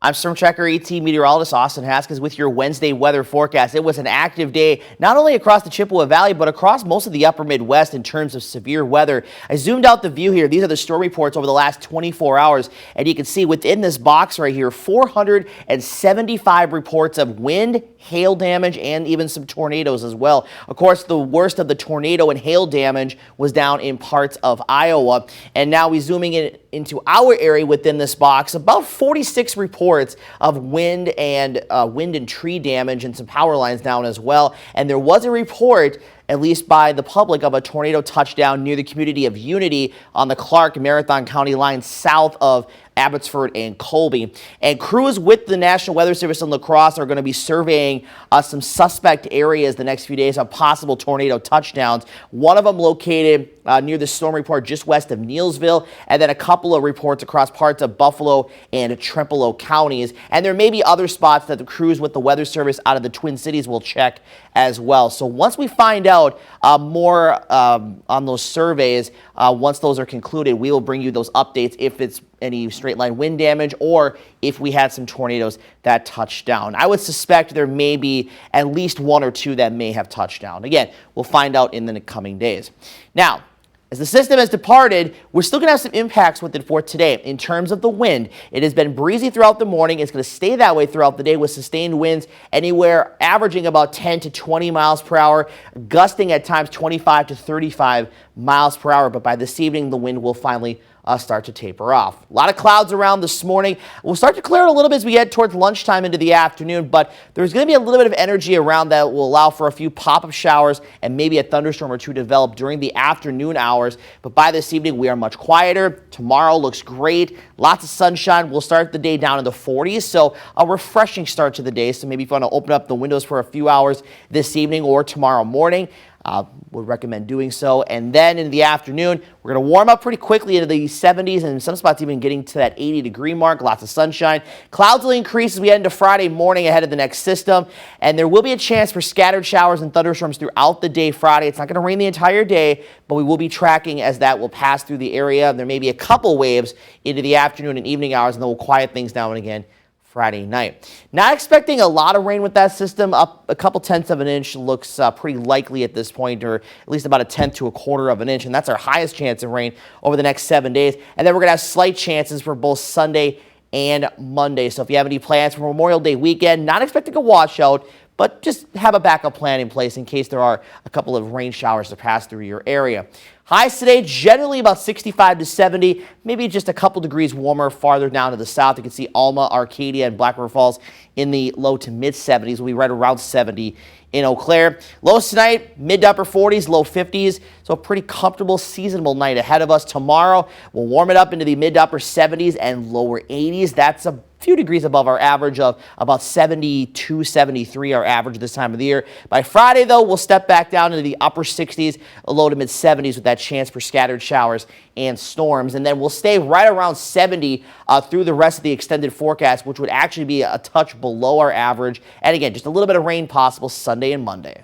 I'm Storm Tracker ET meteorologist Austin Haskins with your Wednesday weather forecast. It was an active day, not only across the Chippewa Valley, but across most of the upper Midwest in terms of severe weather. I zoomed out the view here. These are the storm reports over the last 24 hours. And you can see within this box right here, 475 reports of wind, hail damage, and even some tornadoes as well. Of course, the worst of the tornado and hail damage was down in parts of Iowa. And now we zooming in into our area within this box, about 46 reports of wind and tree damage and some power lines down as well. And there was a report, at least by the public, of a tornado touchdown near the community of Unity on the Clark-Marathon County line south of Abbotsford and Colby. And crews with the National Weather Service in La Crosse are going to be surveying some suspect areas the next few days of possible tornado touchdowns. One of them located near the storm report just west of Neillsville, and then a couple of reports across parts of Buffalo and Trempealeau counties. And there may be other spots that the crews with the Weather Service out of the Twin Cities will check as well. So once we find out more on those surveys, once those are concluded, we will bring you those updates if it's any straight line wind damage or if we had some tornadoes that touched down. I would suspect there may be at least one or two that may have touched down. Again, we'll find out in the coming days. Now, as the system has departed, we're still going to have some impacts with it for today. In terms of the wind, it has been breezy throughout the morning. It's going to stay that way throughout the day with sustained winds anywhere averaging about 10 to 20 miles per hour, gusting at times 25 to 35 miles per hour. But by this evening, the wind will finally start to taper off. A lot of clouds around this morning. We'll start to clear it a little bit as we head towards lunchtime into the afternoon, but there's going to be a little bit of energy around that will allow for a few pop-up showers and maybe a thunderstorm or two to develop during the afternoon hours. But by this evening, we are much quieter. Tomorrow looks great. Lots of sunshine. We'll start the day down in the 40s, so a refreshing start to the day. So maybe if you want to open up the windows for a few hours this evening or tomorrow morning, would recommend doing so. And then in the afternoon, we're going to warm up pretty quickly into the 70s and in some spots even getting to that 80-degree mark. Lots of sunshine. Clouds will increase as we head into Friday morning ahead of the next system. And there will be a chance for scattered showers and thunderstorms throughout the day Friday. It's not going to rain the entire day, but we will be tracking as that will pass through the area. There may be a couple waves into the afternoon and evening hours, and then we'll quiet things down again Friday night. Not expecting a lot of rain with that system. Up a couple tenths of an inch looks pretty likely at this point, or at least about a tenth to a quarter of an inch, and that's our highest chance of rain over the next 7 days. And then we're going to have slight chances for both Sunday and Monday. So if you have any plans for Memorial Day weekend, not expecting a washout, but just have a backup plan in place in case there are a couple of rain showers to pass through your area. Highs today generally about 65 to 70, maybe just a couple degrees warmer farther down to the south. You can see Alma, Arcadia, and Black River Falls in the low to mid 70s. We'll be right around 70 in Eau Claire. Lows tonight, mid to upper 40s, low 50s. So a pretty comfortable seasonable night ahead of us. Tomorrow, we'll warm it up into the mid to upper 70s and lower 80s. That's a few degrees above our average of about 72, 73, our average this time of the year. By Friday, though, we'll step back down into the upper 60s, low to mid 70s with that chance for scattered showers and storms. And then we'll stay right around 70 through the rest of the extended forecast, which would actually be a touch below our average. And again, just a little bit of rain possible Sunday and Monday.